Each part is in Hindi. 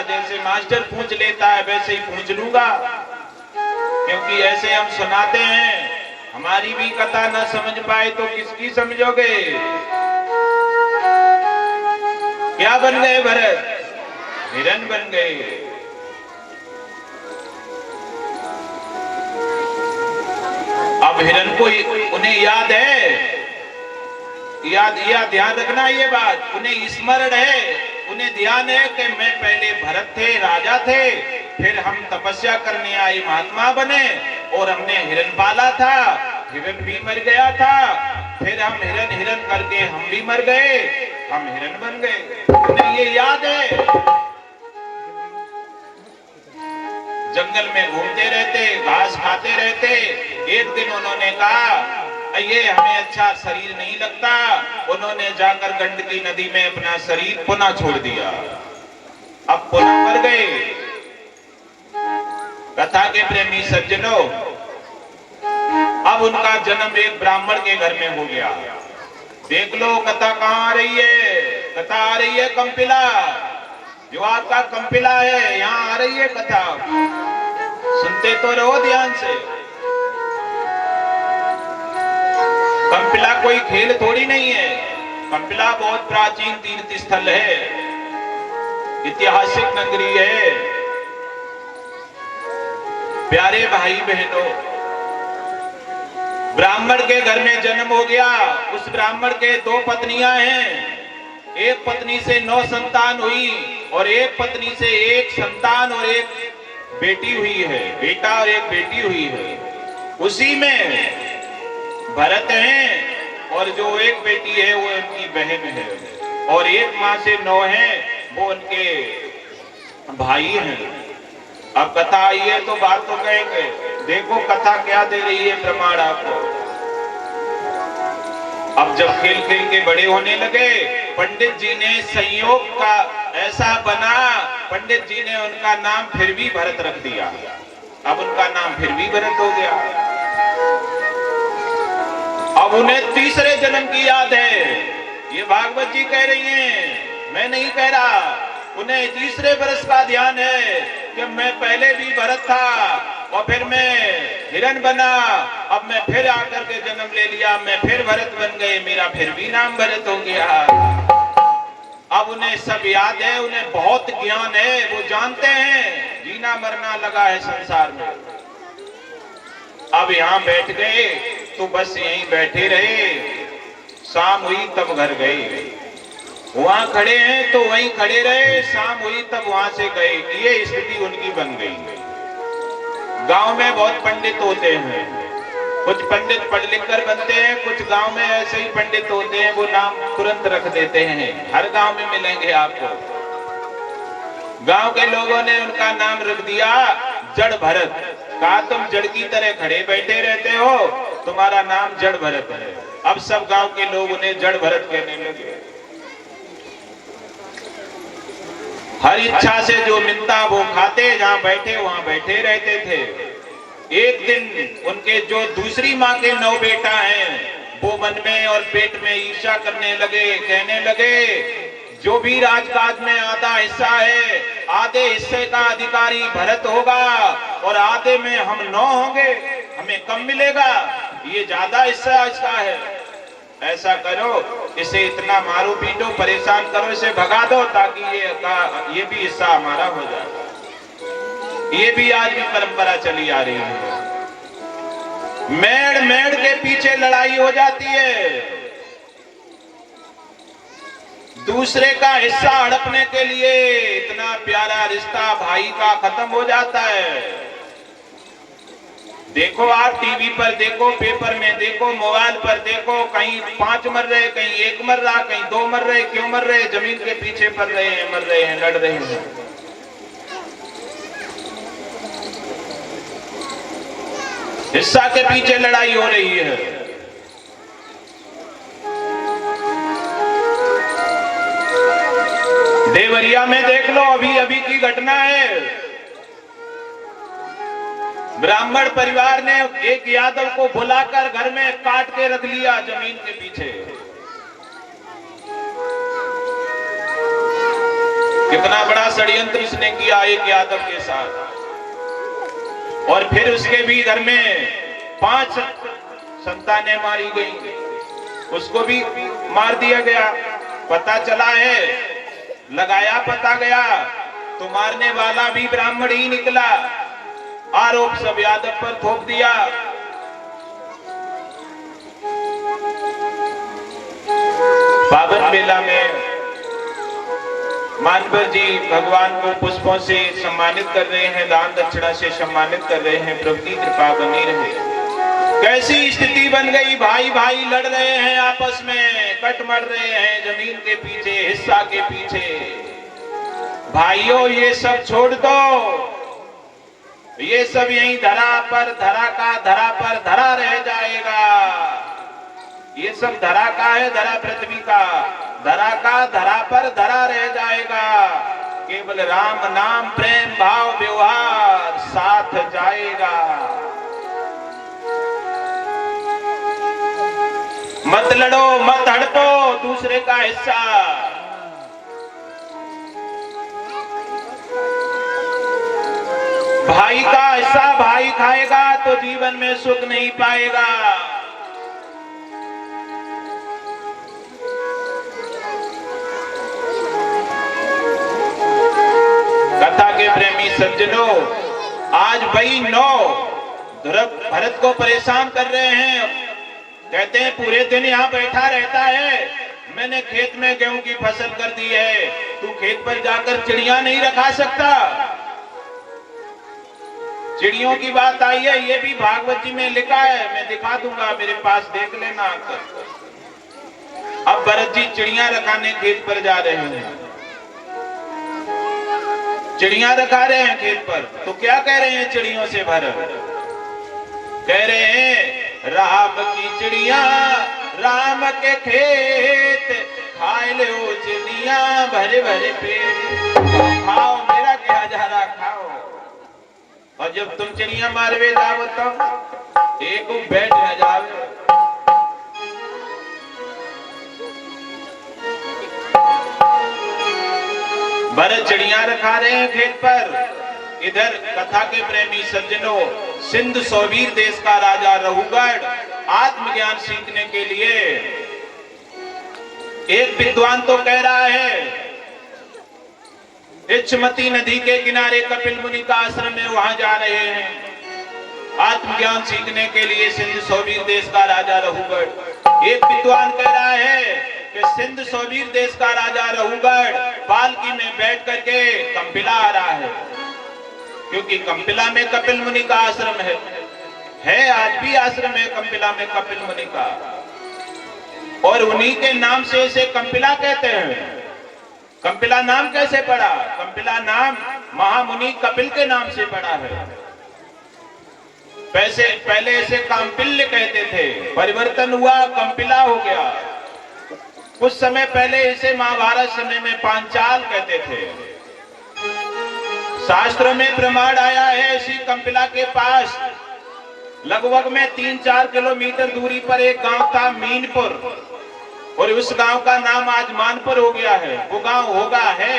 जैसे मास्टर पूछ लेता है वैसे ही पूछ लूंगा, क्योंकि ऐसे हम सुनाते हैं। हमारी भी कथा न समझ पाए तो किसकी समझोगे? क्या बन गए भरत? हिरण बन गए। अब हिरण को उन्हें याद है, याद ध्यान रखना ये बात, उन्हें स्मरण है, उन्हें ध्यान है कि मैं पहले भरत थे, राजा थे, फिर हम तपस्या करने आए, महात्मा बने, और हमने हिरण पाला था, हिरण भी मर गया था, फिर हम हिरण हिरण करके हम भी मर गए, हम हिरण बन गए। उन्हें ये याद है। जंगल में घूमते रहते, घास खाते रहते। एक दिन उन्होंने कहा ये हमें अच्छा शरीर नहीं लगता, उन्होंने जाकर गंडकी नदी में अपना शरीर पुनः छोड़ दिया। अब पुनः मर गए। कथा के प्रेमी सज्जनों, अब उनका जन्म एक ब्राह्मण के घर में हो गया। देख लो कथा कहाँ आ रही है? कथा आ रही है कंपिला, जो आपका कंपिला है यहाँ आ रही है कथा। सुनते तो रहो ध्यान से। कंपिला कोई खेल थोड़ी नहीं है, कंपिला बहुत प्राचीन तीर्थ स्थल है, ऐतिहासिक नगरी है। प्यारे भाई बहनों, ब्राह्मण के घर में जन्म हो गया। उस ब्राह्मण के 2 पत्नियां हैं। एक पत्नी से 9 संतान हुई और एक पत्नी से 1 संतान और 1 बेटी हुई है, बेटा और 1 बेटी हुई है। उसी में भरत हैं और जो 1 बेटी है वो उनकी बहन है, और 1 माँ से 9 हैं, वो उनके भाई हैं। अब कथा आई है तो बात तो कहेंगे। देखो कथा क्या दे रही है प्रमाण आपको। अब जब खेल खेल के बड़े होने लगे, पंडित जी ने संयोग का ऐसा बना, पंडित जी ने उनका नाम फिर भी भरत रख दिया। अब उनका नाम फिर भी भरत हो गया। अब उन्हें तीसरे जन्म की याद है। ये भागवत जी कह रही हैं, मैं नहीं कह रहा। उन्हें तीसरे वर्ष का ध्यान है कि मैं पहले भी भरत था और फिर मैं हिरण बना, अब मैं फिर आकर के जन्म ले लिया, मैं फिर भरत बन गए, मेरा फिर भी नाम भरत हो गया। अब उन्हें सब याद है, उन्हें बहुत ज्ञान है, वो जानते हैं जीना मरना लगा है संसार में। अब यहाँ बैठ गए तो बस यहीं बैठे रहे, शाम हुई तब घर गए। वहां खड़े हैं तो वहीं खड़े रहे, शाम हुई तब वहां से गए। ये स्थिति उनकी बन गई। गांव में बहुत पंडित होते हैं, कुछ पंडित पढ़ लिख कर बनते हैं, कुछ गांव में ऐसे ही पंडित होते हैं, वो नाम तुरंत रख देते हैं। हर गांव में मिलेंगे आपको। गांव के लोगों ने उनका नाम रख दिया जड़ भरत। कहा तुम जड़ की तरह खड़े बैठे रहते हो, तुम्हारा नाम जड़ भरत है। अब सब गांव के लोग उन्हें जड़ भरत कहने लगे। हर इच्छा से जो मिलता वो खाते, जहां बैठे वहां बैठे रहते थे। एक दिन उनके जो दूसरी माँ के 9 बेटा हैं, वो मन में और पेट में ईर्ष्या करने लगे, कहने लगे जो भी राजकाज में आधा हिस्सा है, आधे हिस्से का अधिकारी भरत होगा और आधे में हम 9 होंगे, हमें कम मिलेगा, ये ज्यादा हिस्सा इसका है। ऐसा करो, इसे इतना मारो पीटो, परेशान करो, इसे भगा दो, ताकि ये भी हिस्सा हमारा हो जाए। ये भी आज भी परंपरा चली आ रही है। मेड़ मेड़ के पीछे लड़ाई हो जाती है, दूसरे का हिस्सा हड़पने के लिए इतना प्यारा रिश्ता भाई का खत्म हो जाता है। देखो आप टीवी पर देखो, पेपर में देखो, मोबाइल पर देखो, कहीं 5 मर रहे, कहीं 1 मर रहा, कहीं 2 मर रहे। क्यों मर रहे? जमीन के पीछे पड़ रहे हैं, मर रहे हैं, लड़ रहे हैं। हिस्सा के पीछे लड़ाई हो रही है। देवरिया में देख लो, अभी अभी की घटना है। ब्राह्मण परिवार ने एक यादव को बुलाकर घर में काट के रख लिया जमीन के पीछे। कितना बड़ा षड्यंत्र उसने किया एक यादव के साथ। और फिर उसके भी घर में 5 संतानें मारी गई, उसको भी मार दिया गया। पता चला है, लगाया पता गया तो मारने वाला भी ब्राह्मण ही निकला। आरोप सब यादव पर थोप दिया। पावन बेला में मानवर जी भगवान को पुष्पों से सम्मानित कर रहे हैं, दान दक्षिणा से सम्मानित कर रहे हैं। प्रभु की कृपा बनी रहे। कैसी स्थिति बन गई, भाई भाई लड़ रहे हैं आपस में, कट मर रहे हैं जमीन के पीछे, हिस्सा के पीछे। भाइयों ये सब छोड़ दो, ये सब यहीं धरा पर धरा रह जाएगा। ये सब धरा का है, धरा पृथ्वी का, धरा पर धरा रह जाएगा। केवल राम नाम प्रेम भाव व्यवहार साथ जाएगा। मत लड़ो, मत हड़पो दूसरे का हिस्सा। भाई का हिस्सा भाई खाएगा तो जीवन में सुख नहीं पाएगा। कथा के प्रेमी सज्जनों, आज भाई 9 भरत को परेशान कर रहे हैं। कहते हैं पूरे दिन यहाँ बैठा रहता है, मैंने खेत में गेहूं की फसल कर दी है, तू खेत पर जाकर चिड़िया नहीं रखा सकता। चिड़ियों की बात आई है, ये भी भागवत जी में लिखा है, मैं दिखा दूंगा, मेरे पास देख लेना आकर। अब भरत जी चिड़िया रखाने खेत पर जा रहे हैं, चिड़िया रखा रहे हैं खेत पर। तो क्या कह रहे हैं चिड़ियों से भरत? कह रहे हैं राम की चिड़िया राम के खेत, खाए लो चिड़िया भरे भरे पेट। खाओ मेरा क्या जा रहा, खाओ। और जब तुम चिड़िया मारवे जाओ तो एक बैठ न जावे। भरत चिड़िया रखा रहे हैं खेत पर। इधर कथा के प्रेमी सज्जनों, सिंध सौवीर देश का राजा रहुगढ़ आत्मज्ञान सीखने के लिए एक विद्वान तो कह रहा है इच्छमती नदी के किनारे कपिल मुनि का आश्रम है, वहां जा रहे हैं आत्मज्ञान सीखने के लिए सिंध सौवीर देश का राजा रहुगढ़। एक विद्वान कह रहा है कि सिंध सौवीर देश का राजा रहुगढ़ पालकी में बैठ करके कंपिला आ रहा है, क्योंकि कंपिला में कपिल मुनि का आश्रम है, आज भी आश्रम है कंपिला में कपिल मुनि का, और उन्हीं के नाम से इसे कंपिला कहते हैं। कंपिला नाम कैसे पड़ा? कंपिला नाम महामुनि कपिल के नाम से पड़ा है। पहले इसे काम्पिल्य कहते थे, परिवर्तन हुआ कंपिला हो गया। कुछ समय पहले इसे महाभारत समय में पांचाल कहते थे। शास्त्रों में प्रमाण आया है, इसी कंपिला के पास लगभग में 3-4 किलोमीटर दूरी पर एक गांव था मीनपुर, और उस गांव का नाम आज मानपुर हो गया है। वो गांव होगा है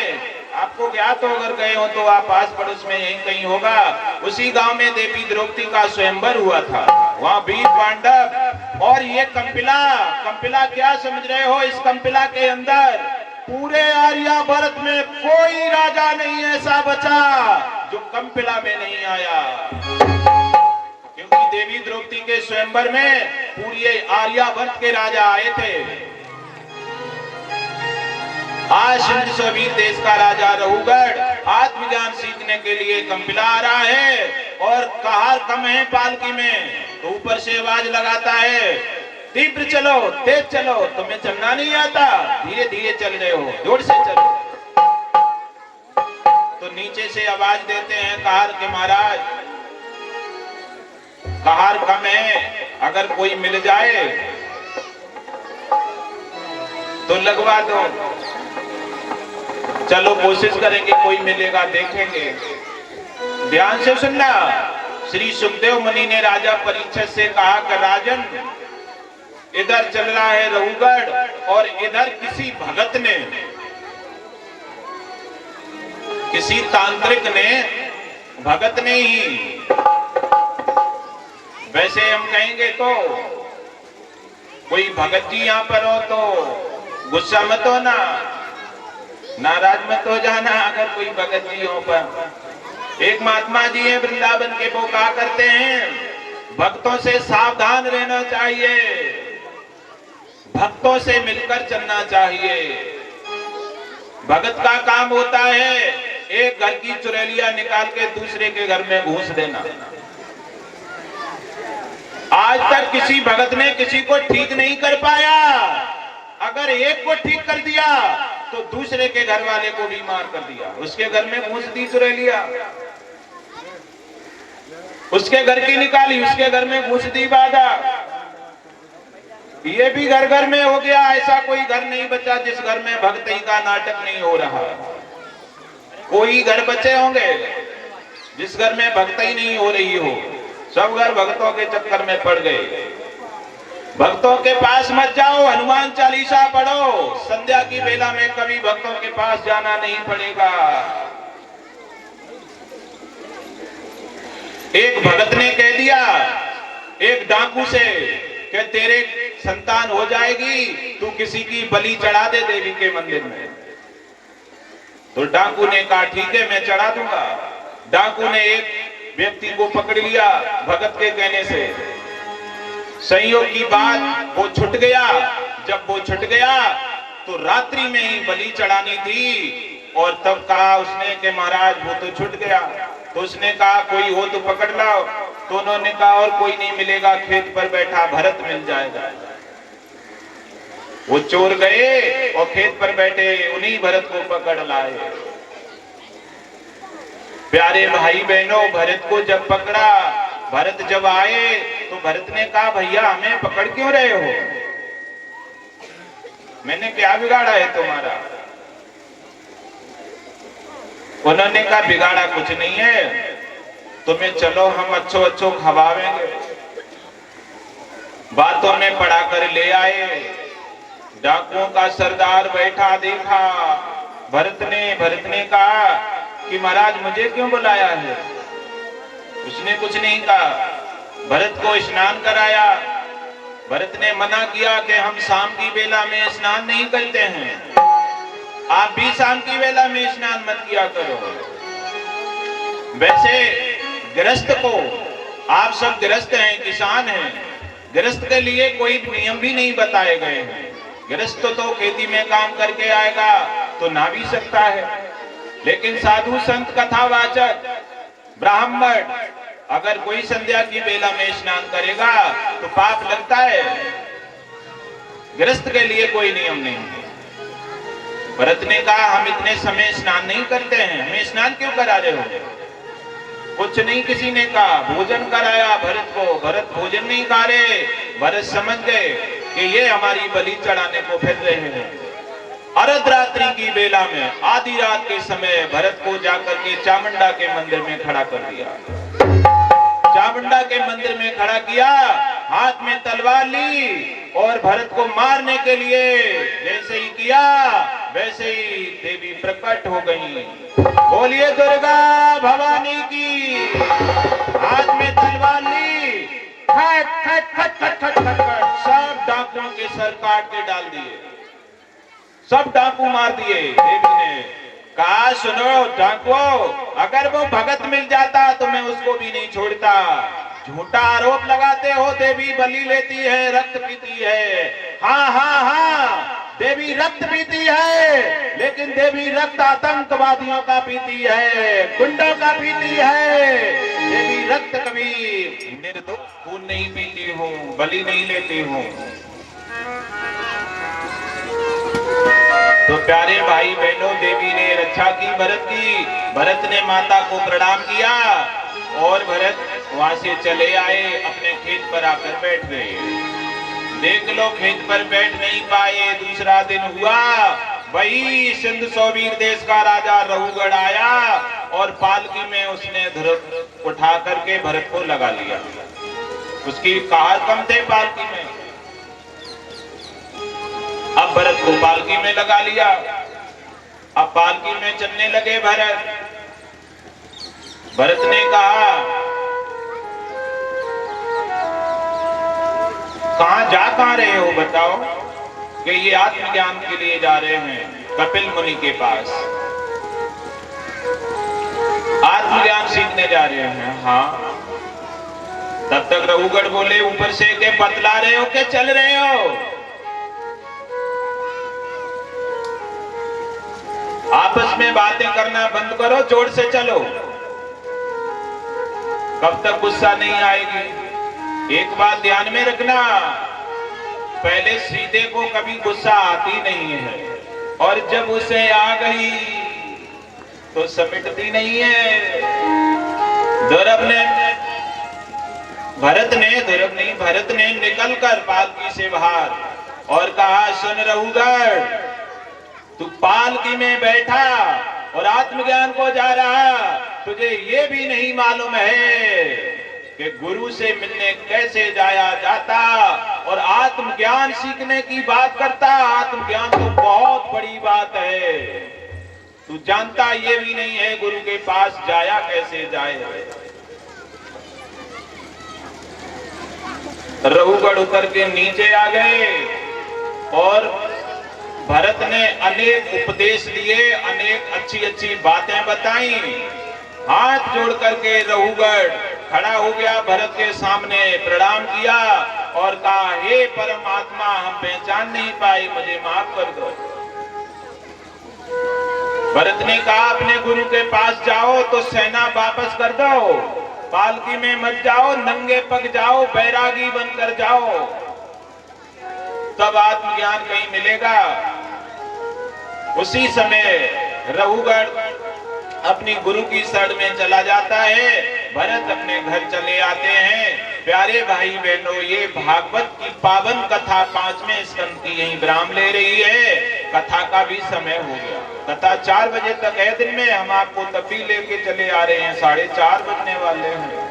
आपको ज्ञात हो, अगर गए हो तो आप आस पड़ोस में यहीं कहीं होगा। उसी गांव में देवी द्रौपदी का स्वयंवर हुआ था, वहां वीर पांडव। और ये कंपिला क्या समझ रहे हो? इस कंपिला के अंदर पूरे आर्यावर्त में कोई राजा नहीं ऐसा बचा जो कंपिला में नहीं आया, क्योंकि देवी द्रौपदी के स्वयंवर में पूरे आर्यावर्त के राजा आए थे। आज सिंध सौवीर देश का राजा रहुगढ़ आत्मज्ञान सीखने के लिए कंपिला आ रहा है, और कहार कम है पालकी में, तो ऊपर से आवाज लगाता है तीव्र चलो, तेज चलो, तुम्हें चलना नहीं आता, धीरे धीरे चल रहे हो, जोर से चलो। तो नीचे से आवाज देते हैं कहार के महाराज, कहार कम है, अगर कोई मिल जाए तो लगवा दो। चलो कोशिश करेंगे, कोई मिलेगा, देखेंगे। ध्यान से सुनना। श्री सुखदेव मुनि ने राजा परीक्षित से कहा कि राजन, इधर चल रहा है रहुगढ़ और इधर किसी भगत ने किसी तांत्रिक ने, भगत ने ही, वैसे हम कहेंगे तो कोई भगत जी यहां पर हो तो गुस्सा मत होना, नाराज मत हो जाना अगर कोई भगत जी हो पर। एक महात्मा जी हैं वृंदावन के, वो कहा करते हैं भक्तों से सावधान रहना चाहिए, भक्तों से मिलकर चलना चाहिए। भगत का काम होता है एक घर की चुड़ैलिया निकाल के दूसरे के घर में घुस देना। आज तक किसी भगत ने किसी को ठीक नहीं कर पाया। अगर एक को ठीक कर दिया तो दूसरे के घर वाले को भी मार कर दिया, उसके घर में घुस दी चुड़ैलिया, उसके घर की निकाली, उसके घर में घुस दी बाधा। ये भी घर घर में हो गया। ऐसा कोई घर नहीं बचा जिस घर में भक्ति का नाटक नहीं हो रहा। कोई घर बचे होंगे जिस घर में भक्ति नहीं हो रही हो। सब घर भक्तों के चक्कर में पड़ गए। भक्तों के पास मत जाओ, हनुमान चालीसा पढ़ो। संध्या की बेला में कभी भक्तों के पास जाना नहीं पड़ेगा। एक भगत ने कह दिया एक डाकू से कि तेरे संतान हो जाएगी, तू किसी की बलि चढ़ा दे देवी के मंदिर में। तो डाकू ने कहा ठीक है मैं चढ़ा दूंगा। डाकू ने एक व्यक्ति को पकड़ लिया भगत के कहने से। संयोग की बात वो छूट गया। जब वो छूट गया तो रात्रि में ही बलि चढ़ानी थी और तब कहा उसने कि महाराज वो तो छूट गया। तो उसने कहा कोई हो तो पकड़ लाओ। तो उन्होंने कहा और कोई नहीं मिलेगा, खेत पर बैठा भरत मिल जाएगा। वो चोर गए और खेत पर बैठे उन्हीं भरत को पकड़ लाए। प्यारे भाई बहनों, भरत को जब पकड़ा, भरत जब आए तो भरत ने कहा भैया हमें पकड़ क्यों रहे हो, मैंने क्या बिगाड़ा है तुम्हारा। उन्होंने कहा बिगाड़ा कुछ नहीं है, तुम्हें चलो हम अच्छो अच्छो खवावेंगे। बातों में पढ़ा कर ले आए। डाकुओं का सरदार बैठा देखा। भरत ने कहा कि महाराज मुझे क्यों बुलाया है। उसने कुछ नहीं कहा। भरत को स्नान कराया। भरत ने मना किया कि हम शाम की बेला में स्नान नहीं करते हैं, आप भी शाम की बेला में स्नान मत किया करो। वैसे गृहस्थ को, आप सब गृहस्थ हैं, किसान हैं, गृहस्थ के लिए कोई नियम भी नहीं बताए गए हैं। गृहस्थ तो खेती में काम करके आएगा तो ना भी सकता है, लेकिन साधु संत कथावाचक ब्राह्मण अगर कोई संध्या की बेला में स्नान करेगा तो पाप लगता है। गृहस्थ के लिए कोई नियम नहीं है। भरत ने कहा हम इतने समय स्नान नहीं करते हैं, हमें स्नान क्यों करा रहे हो। कुछ नहीं किसी ने कहा। भोजन कराया भरत को। भरत भोजन नहीं खा रहे। भरत समझ गए कि ये हमारी बलि चढ़ाने को फिर रहे हैं। अर्धरात्रि की बेला में, आधी रात के समय भरत को जाकर के चामुंडा के मंदिर में खड़ा कर दिया। चामुंडा के मंदिर में खड़ा किया, हाथ में तलवार ली और भरत को मारने के लिए जैसे ही किया वैसे ही देवी प्रकट हो गई। बोलिए दुर्गा भवानी की। हाथ में तलवार ली, खट खट खट खट खट खट खट सब डाकुओं के सर काट के डाल दिए। सब डाकू मार दिए। देवी ने कहा सुनो डाकुओं, अगर वो भगत मिल जाता तो मैं उसको भी नहीं छोड़ता। झूठा आरोप लगाते हो देवी बलि लेती है, रक्त पीती है। हाँ हाँ हाँ देवी रक्त पीती है, लेकिन देवी रक्त आतंकवादियों का पीती है, गुंडों का पीती है। देवी रक्त कभी निर्दोष खून नहीं पीती हूँ, बलि नहीं लेती हूँ। तो प्यारे भाई बहनों, देवी ने रक्षा की भरत की। भरत ने माता को प्रणाम किया और भरत वहां से चले आए, अपने खेत पर आकर बैठ गए। देख लो खेत पर बैठ नहीं पाए। दूसरा दिन हुआ, वही सिंध सोवीर देश का राजा रघुगढ़ आया और पालकी में उसने धनुष उठा करके भरत को लगा लिया। उसकी कहार कम थे पालकी में। अब भरत को पालकी में लगा लिया। अब पालकी में चलने लगे भरत। भरत ने कहा, कहां रहे हो बताओ? कि ये आत्मज्ञान के लिए जा रहे हैं कपिल मुनि के पास, आत्मज्ञान सीखने जा रहे हैं। हाँ। तब तक रघुगढ़ बोले ऊपर से के बतला रहे हो कि चल रहे हो? आपस में बातें करना बंद करो, जोर से चलो। कब तक गुस्सा नहीं आएगी? एक बात ध्यान में रखना, पहले सीधे को कभी गुस्सा आती नहीं है, और जब उसे आ गई तो समिटती नहीं है। भरत ने निकलकर पालकी से बाहर और कहा, सुन रघुगढ़, तू पालकी में बैठा और आत्मज्ञान को जा रहा, तुझे ये भी नहीं मालूम है कि गुरु से मिलने कैसे जाया जाता, और आत्मज्ञान सीखने की बात करता। आत्मज्ञान तो बहुत बड़ी बात है, तू जानता ये भी नहीं है गुरु के पास जाया कैसे जाए। रघुगढ़ उतर के नीचे आ गए और भरत ने अनेक उपदेश दिए, अनेक अच्छी अच्छी बातें बताई। हाथ जोड़ करके रघुगढ़ खड़ा हो गया, भरत के सामने प्रणाम किया और कहा, हे परमात्मा, हम पहचान नहीं पाए, मुझे माफ कर दो। भरत ने कहा, अपने गुरु के पास जाओ तो सेना वापस कर दो, पालकी में मत जाओ, नंगे पग जाओ, बैरागी बनकर जाओ, तब आत्मज्ञान कहीं मिलेगा। उसी समय रघुगढ़ अपनी गुरु की शरण में चला जाता है, भरत अपने घर चले आते हैं। प्यारे भाई बहनों, ये भागवत की पावन कथा 5वें स्कंद की यही विराम ले रही है। कथा का भी समय हो गया, कथा 4 बजे तक है दिन में, हम आपको तब भी लेके चले आ रहे हैं, 4:30 बजने वाले हैं।